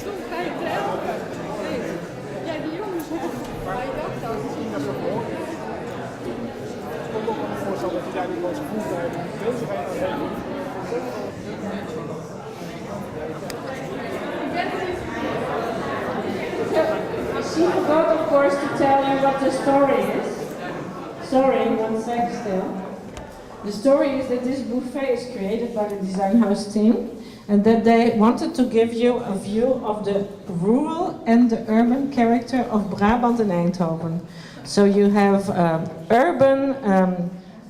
She forgot, of course, to tell you what the story is. Sorry, 1 sec still. The story is that this buffet is created by the Designhuis team, and that they wanted to give you a view of the rural and the urban character of Brabant and Eindhoven. So you have urban,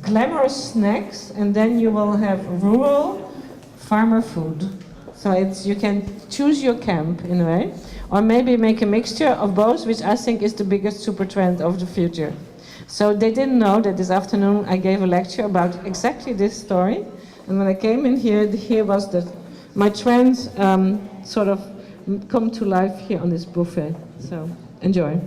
glamorous snacks, and then you will have rural farmer food. So you can choose your camp in a way, or maybe make a mixture of both, which I think is the biggest super trend of the future. So they didn't know that this afternoon I gave a lecture about exactly this story, and when I came in here, was my trends sort of come to life here on this buffet. So enjoy.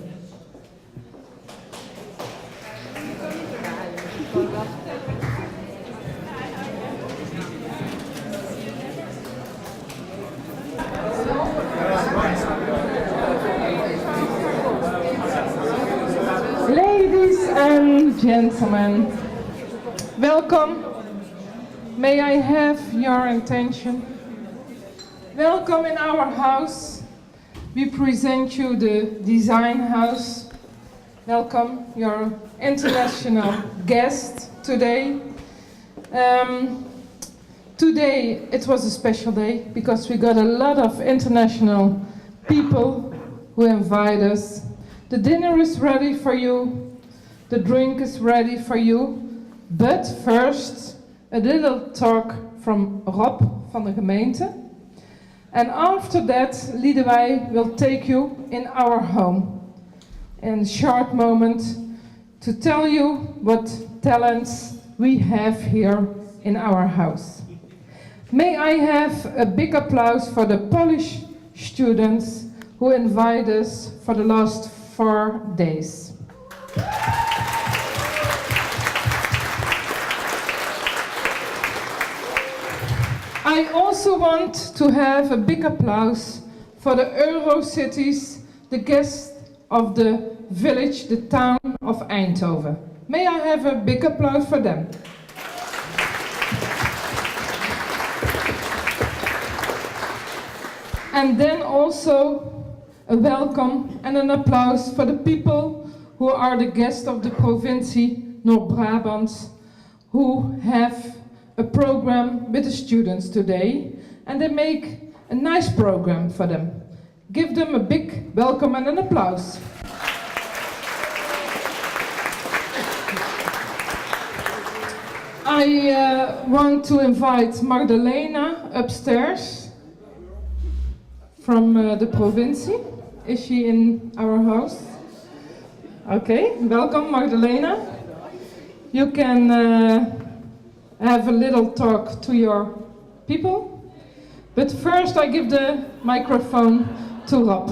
Ladies and gentlemen, welcome. May I have your attention? Welcome in our house. We present you the Designhuis. Welcome, your international guest today. Today it was a special day because we got a lot of international people who invite us. The dinner is ready for you, the drink is ready for you, but first a little talk from Rob van de gemeente. And after that, Lidewij will take you in our home in a short moment to tell you what talents we have here in our house. May I have a big applause for the Polish students who invite us for the last 4 days. I also want to have a big applause for the Eurocities, the guests of the village, the town of Eindhoven. May I have a big applause for them? And then also a welcome and an applause for the people who are the guests of the provincie Noord-Brabant, who have a program with the students today, and they make a nice program for them. Give them a big welcome and an applause. I want to invite Magdalena upstairs from the provincie. Is she in our house? Okay, welcome Magdalena. You can have a little talk to your people. But first I give the microphone to Rob.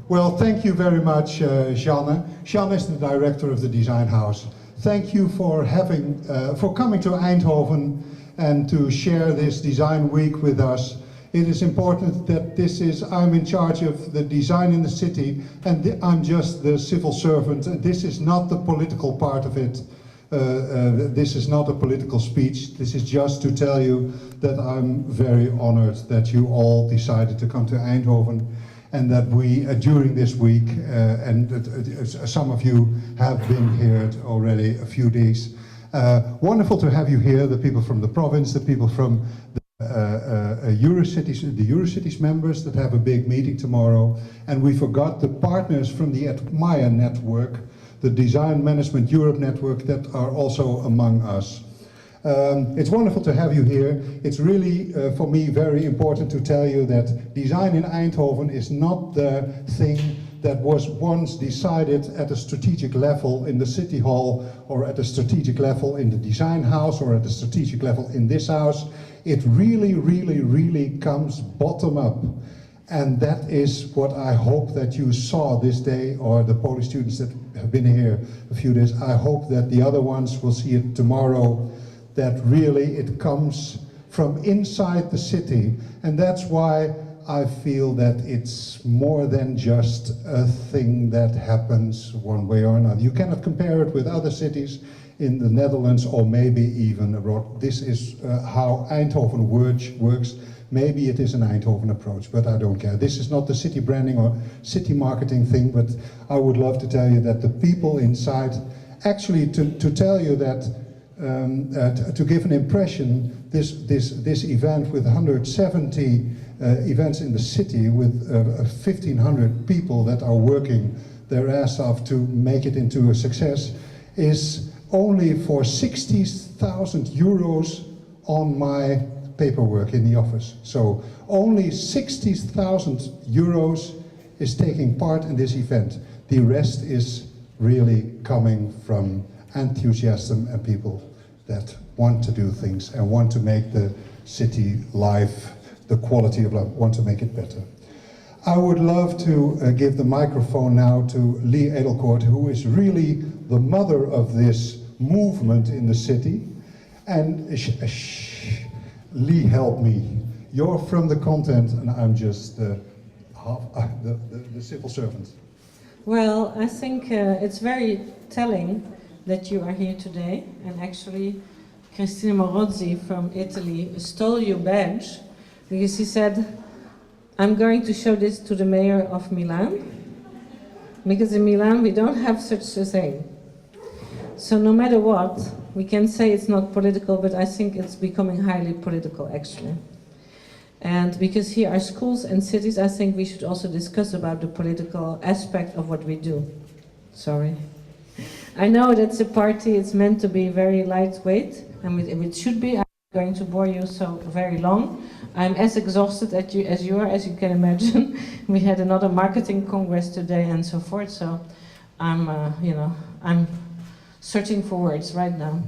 Well, thank you very much, Jeanne. Jeanne is the director of the Designhuis. Thank you for coming to Eindhoven and to share this design week with us. It is important that I'm in charge of the design in the city, and I'm just the civil servant. This is not the political part of it. This is not a political speech. This is just to tell you that I'm very honored that you all decided to come to Eindhoven, and that we, during this week, and some of you have been here already a few days. Wonderful to have you here, the people from the province, the people from the Eurocities members that have a big meeting tomorrow, and we forgot the partners from the Maya network, the Design Management Europe network, that are also among us. It's wonderful to have you here. It's really, for me, very important to tell you that design in Eindhoven is not the thing that was once decided at a strategic level in the City Hall, or at a strategic level in the Designhuis, or at a strategic level in this house. It really, really, really comes bottom up. And that is what I hope that you saw this day, or the Polish students that have been here a few days. I hope that the other ones will see it tomorrow, that really it comes from inside the city. And that's why I feel that it's more than just a thing that happens one way or another. You cannot compare it with other cities in the Netherlands or maybe even abroad. This is how Eindhoven works. Maybe it is an Eindhoven approach, but I don't care. This is not the city branding or city marketing thing, but I would love to tell you that the people inside, actually to tell you that, to give an impression, this event with 170 events in the city with 1,500 people that are working their ass off to make it into a success is only for 60,000 euros on my paperwork in the office. So only 60,000 euros is taking part in this event. The rest is really coming from enthusiasm and people that want to do things and want to make the city life, the quality of life, want to make it better. I would love to give the microphone now to Li Edelkoort, who is really the mother of this movement in the city. And Li, help me. You're from the content and I'm just the civil servant. Well, I think it's very telling that you are here today, and actually Cristina Morozzi from Italy stole your badge because he said, I'm going to show this to the mayor of Milan, because in Milan we don't have such a thing. So no matter what, we can say it's not political, but I think it's becoming highly political actually. And because here are schools and cities, I think we should also discuss about the political aspect of what we do. Sorry. I know that's a party, it's meant to be very lightweight, and it should be. I'm going to bore you so very long. I'm as exhausted as you are, as you can imagine. We had another marketing congress today and so forth, so I'm searching for words right now.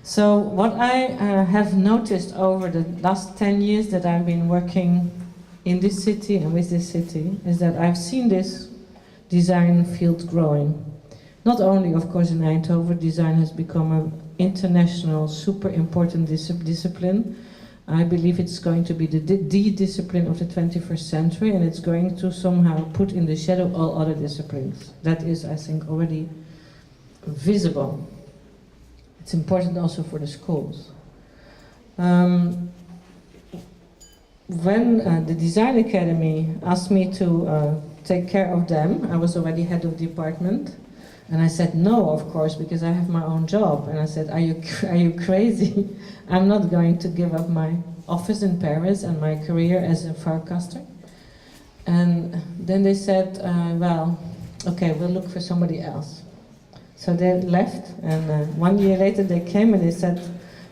So what I have noticed over the last 10 years that I've been working in this city and with this city is that I've seen this design field growing. Not only, of course, in Eindhoven, design has become an international, super important discipline. I believe it's going to be the discipline of the 21st century, and it's going to somehow put in the shadow all other disciplines. That is, I think, already visible. It's important also for the schools. When the Design Academy asked me to take care of them, I was already head of department, and I said no, of course, because I have my own job. And I said, are you crazy? I'm not going to give up my office in Paris and my career as a forecaster. And then they said, well, okay, we'll look for somebody else. So they left, and 1 year later they came and they said,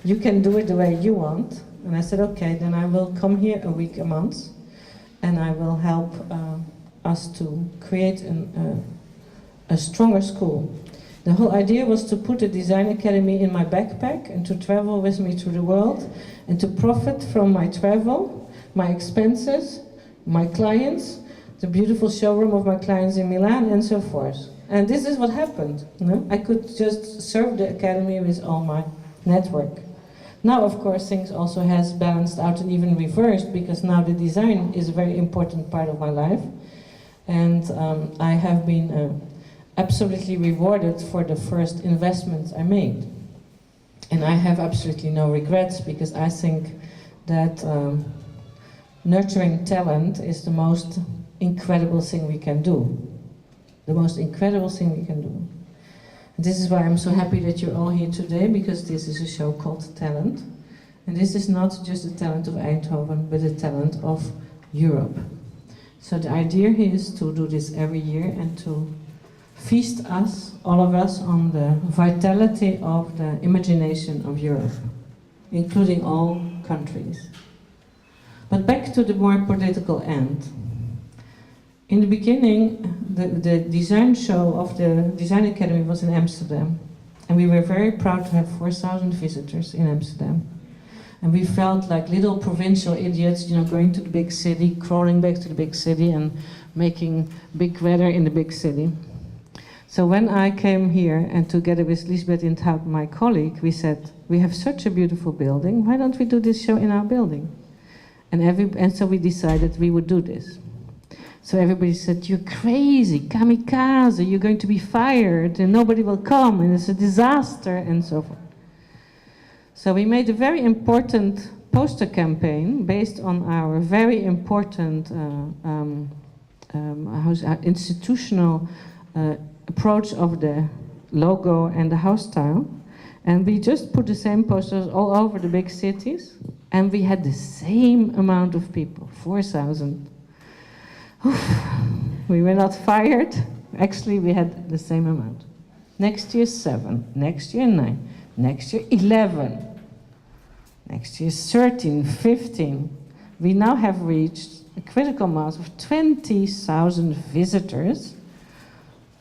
you can do it the way you want. And I said, okay, then I will come here a week, a month, and I will help us to create a stronger school. The whole idea was to put a design academy in my backpack and to travel with me through the world and to profit from my travel, my expenses, my clients, the beautiful showroom of my clients in Milan and so forth. And this is what happened. No? I could just serve the academy with all my network. Now, of course, things also has balanced out and even reversed, because now the design is a very important part of my life. And I have been absolutely rewarded for the first investments I made. And I have absolutely no regrets, because I think that nurturing talent is the most incredible thing we can do. The most incredible thing we can do. And this is why I'm so happy that you're all here today, because this is a show called Talent. And this is not just the talent of Eindhoven, but the talent of Europe. So the idea here is to do this every year and to feast us, all of us, on the vitality of the imagination of Europe, including all countries. But back to the more political end. In the beginning, the design show of the Design Academy was in Amsterdam. And we were very proud to have 4,000 visitors in Amsterdam. And we felt like little provincial idiots, going to the big city, crawling back to the big city and making big weather in the big city. So when I came here, and together with Lisbeth Inthout, my colleague, we said, we have such a beautiful building, why don't we do this show in our building? And so we decided we would do this. So everybody said, "You're crazy, kamikaze, you're going to be fired, and nobody will come, and it's a disaster," and so forth. So we made a very important poster campaign based on our very important institutional approach of the logo and the house style. And we just put the same posters all over the big cities, and we had the same amount of people, 4,000. We were not fired. Actually, we had the same amount. Next year 7, next year 9, next year 11, next year 13, 15. We now have reached a critical mass of 20,000 visitors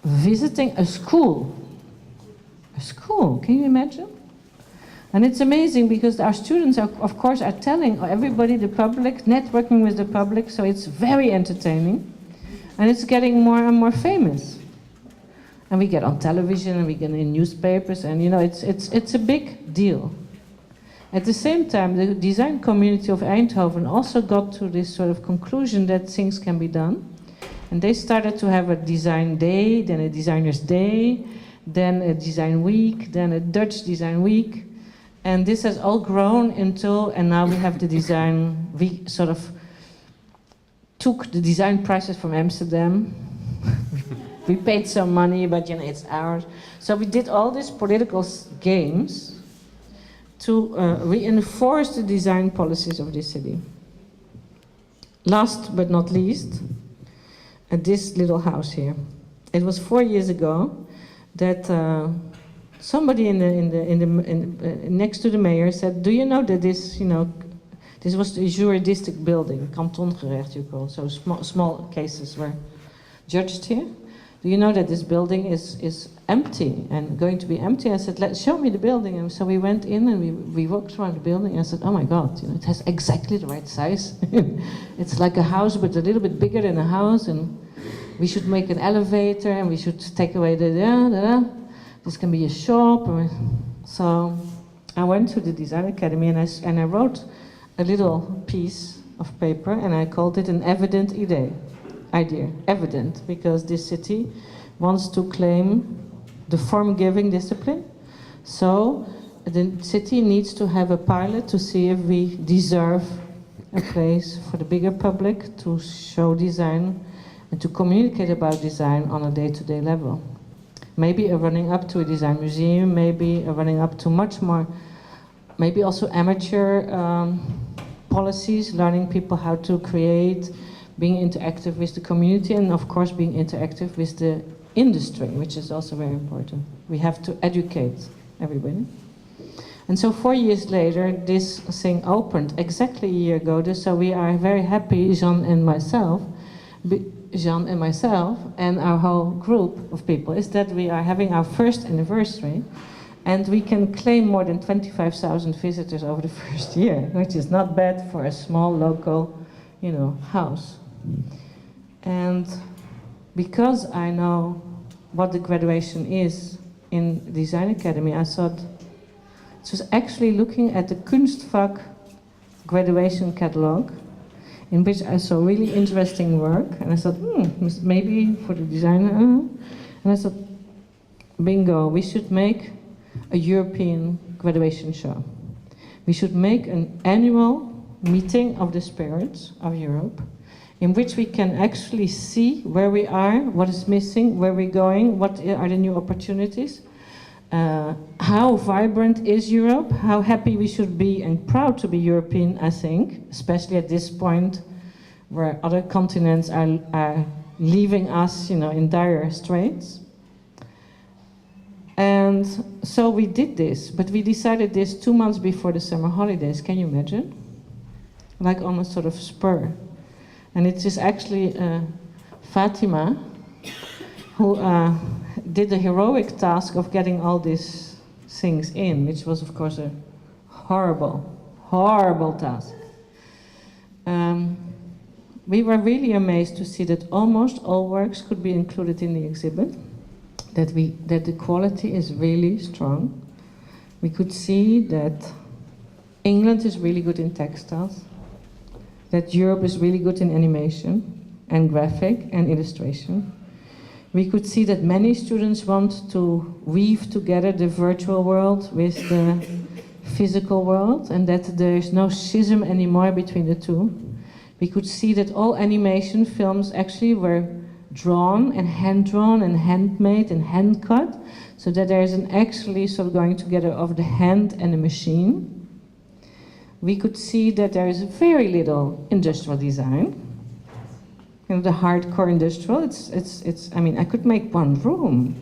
visiting a school. A school, can you imagine? And it's amazing because our students, of course, are telling everybody, the public, networking with the public, so it's very entertaining. And it's getting more and more famous. And we get on television and we get in newspapers, and you know, it's a big deal. At the same time, the design community of Eindhoven also got to this sort of conclusion that things can be done. And they started to have a design day, then a designer's day, then a design week, then a Dutch design week. And this has all grown until, and now we have the design, we sort of took the design prizes from Amsterdam. We paid some money, but you know, it's ours. So we did all these political games to reinforce the design policies of this city. Last but not least, this little house here. It was 4 years ago that somebody next to the mayor said, "Do you know that this, you know, this was the juristic building, kantongerecht you call, so small cases were judged here. Do you know that this building is empty and going to be empty?" I said, "Show me the building." And so we went in and we walked around the building, and I said, "Oh my God, you know, it has exactly the right size. It's like a house, but a little bit bigger than a house, and we should make an elevator, and we should take away this can be a shop." So I went to the design academy and I wrote a little piece of paper, and I called it an evident idea, evident, because this city wants to claim the form-giving discipline. So the city needs to have a pilot to see if we deserve a place for the bigger public to show design and to communicate about design on a day-to-day level. Maybe running up to a design museum, maybe running up to much more, maybe also amateur policies, learning people how to create, being interactive with the community, and of course being interactive with the industry, which is also very important. We have to educate everybody. And so 4 years later, this thing opened exactly a year ago, so we are very happy, Jean and myself, and our whole group of people, is that we are having our first anniversary, and we can claim more than 25,000 visitors over the first year, which is not bad for a small local, you know, house. And because I know what the graduation is in Design Academy, I thought it was actually looking at the Kunstvak graduation catalog, in which I saw really interesting work, and I thought, maybe for the designer, and I thought, bingo, we should make a European graduation show. We should make an annual meeting of the spirits of Europe, in which we can actually see where we are, what is missing, where we're going, what are the new opportunities, how vibrant is Europe, how happy we should be and proud to be European, I think, especially at this point where other continents are leaving us, you know, in dire straits. And so we did this, but we decided this 2 months before the summer holidays. Can you imagine? Like on a sort of spur. And it is actually Fatima who did the heroic task of getting all these things in, which was of course a horrible, horrible task. We were really amazed to see that almost all works could be included in the exhibit, that the quality is really strong. We could see that England is really good in textiles. that Europe is really good in animation and graphic and illustration. We could see that many students want to weave together the virtual world with the physical world, and that there is no schism anymore between the two. We could see that all animation films actually were drawn and handmade and hand cut, so that there is an actually sort of going together of the hand and the machine. We could see that there is very little industrial design. You know, the hardcore industrial, I mean, I could make one room.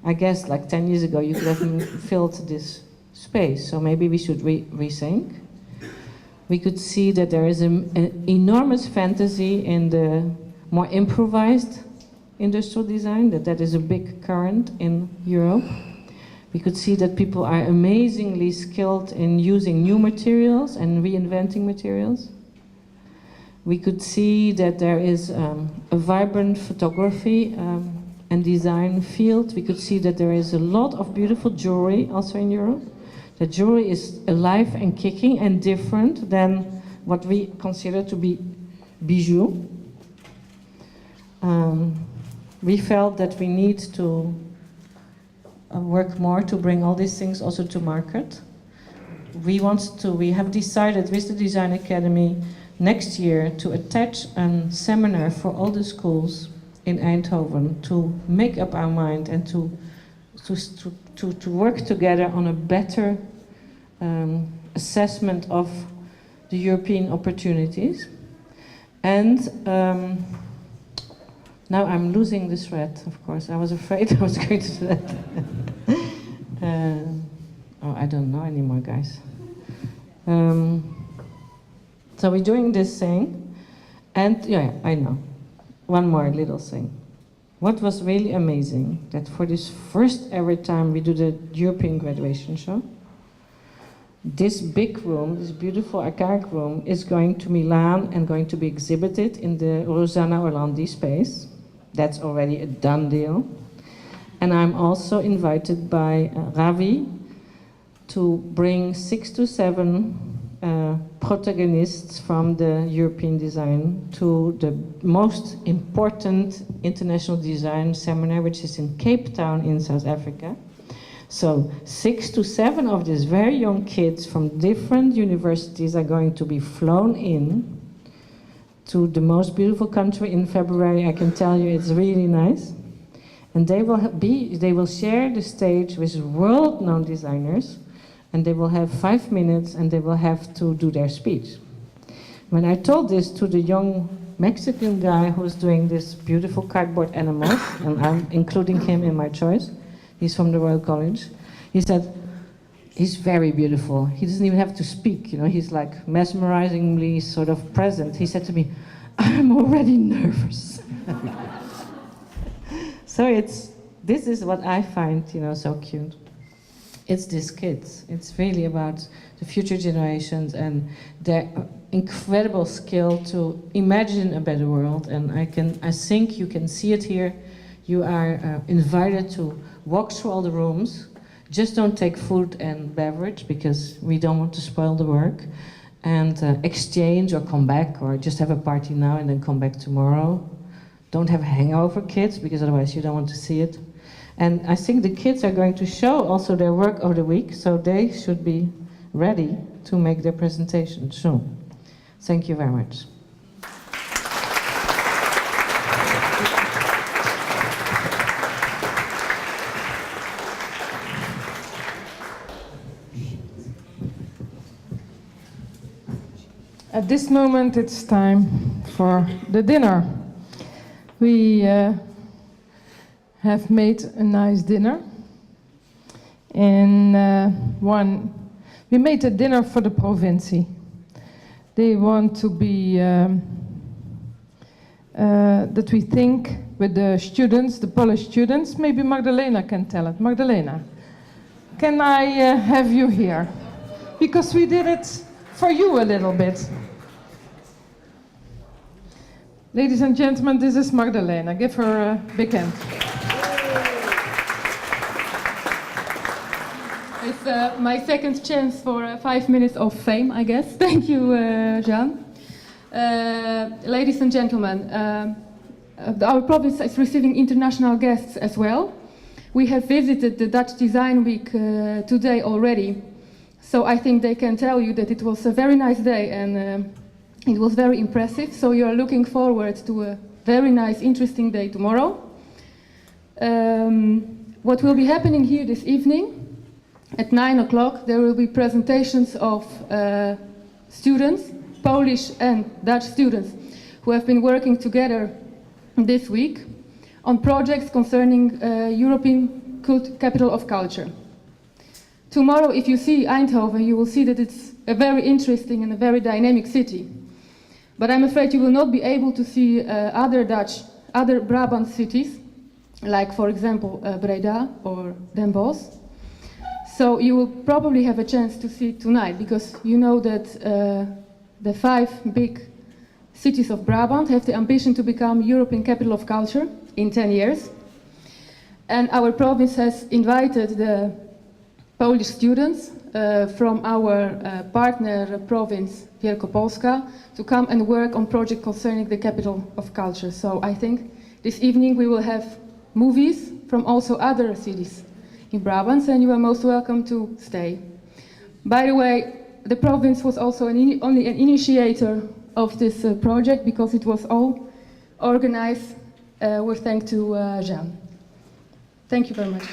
I guess like 10 years ago you could have filled this space, so maybe we should rethink. We could see that there is an enormous fantasy in the more improvised industrial design, that is a big current in Europe. We could see that people are amazingly skilled in using new materials and reinventing materials. We could see that there is a vibrant photography and design field. We could see that there is a lot of beautiful jewelry also in Europe. The jewelry is alive and kicking and different than what we consider to be bijou. We felt that we need to work more to bring all these things also to market. We have decided with the Design Academy next year to attach a seminar for all the schools in Eindhoven to make up our mind and to work together on a better assessment of the European opportunities. And now I'm losing the thread, of course. I was afraid I was going to do that. I don't know anymore, guys. So we're doing this thing, and yeah, I know. One more little thing. What was really amazing, that for this first ever time we do the European graduation show, this big room, this beautiful archaic room, is going to Milan and going to be exhibited in the Rosanna Orlandi space. That's already a done deal. And I'm also invited by Ravi to bring 6 to 7 protagonists from the European design to the most important international design seminar, which is in Cape Town in South Africa. So 6 to 7 of these very young kids from different universities are going to be flown in to the most beautiful country in February. I can tell you it's really nice. And they will share the stage with world-known designers, and they will have 5 minutes and they will have to do their speech. When I told this to the young Mexican guy who's doing this beautiful cardboard animals, and I'm including him in my choice, he's from the Royal College, he said, he's very beautiful. He doesn't even have to speak, you know, he's like mesmerizingly sort of present. He said to me, I'm already nervous. So this is what I find, you know, so cute. It's these kids. It's really about the future generations and their incredible skill to imagine a better world. And I think you can see it here. You are invited to walk through all the rooms. Just don't take food and beverage because we don't want to spoil the work. And exchange or come back, or just have a party now and then come back tomorrow. Don't have a hangover, kids, because otherwise you don't want to see it. And I think the kids are going to show also their work of the week, so they should be ready to make their presentation soon. Thank you very much. At this moment it's time for the dinner. We have made a nice dinner. And we made a dinner for the provincie. They want to be, that we think with the students, the Polish students, maybe Magdalena can tell it. Magdalena, can I have you here? Because we did it for you a little bit. Ladies and gentlemen, this is Magdalena. Give her a big hand. It's my second chance for 5 minutes of fame, I guess. Thank you, Jean. Ladies and gentlemen, our province is receiving international guests as well. We have visited the Dutch Design Week today already, so I think they can tell you that it was a very nice day and it was very impressive. So you are looking forward to a very nice, interesting day tomorrow. What will be happening here this evening, at 9 o'clock, there will be presentations of students, Polish and Dutch students, who have been working together this week on projects concerning European Capital of Culture. Tomorrow, if you see Eindhoven, you will see that it's a very interesting and a very dynamic city. But I'm afraid you will not be able to see other Brabant cities, like for example Breda or Den Bosch. So you will probably have a chance to see it tonight, because you know that the 5 big cities of Brabant have the ambition to become European Capital of Culture in 10 years. And our province has invited the Polish students from our partner province, Wielkopolska, to come and work on projects concerning the Capital of Culture. So I think this evening we will have movies from also other cities in Brabant, and you are most welcome to stay. By the way, the province was also only an initiator of this project, because it was all organized with thanks to Jean. Thank you very much.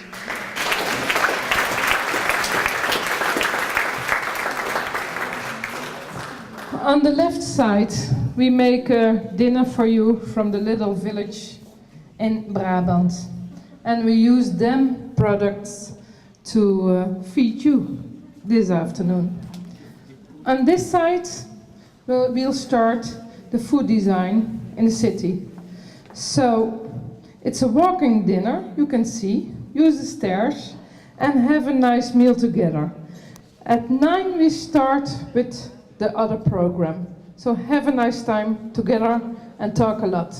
On the left side, we make a dinner for you from the little village in Brabant. And we use them products to feed you this afternoon. On this side, we'll start the food design in the city. So, it's a walking dinner, you can see, use the stairs, and have a nice meal together. At 9 we start with the other program. So have a nice time together and talk a lot.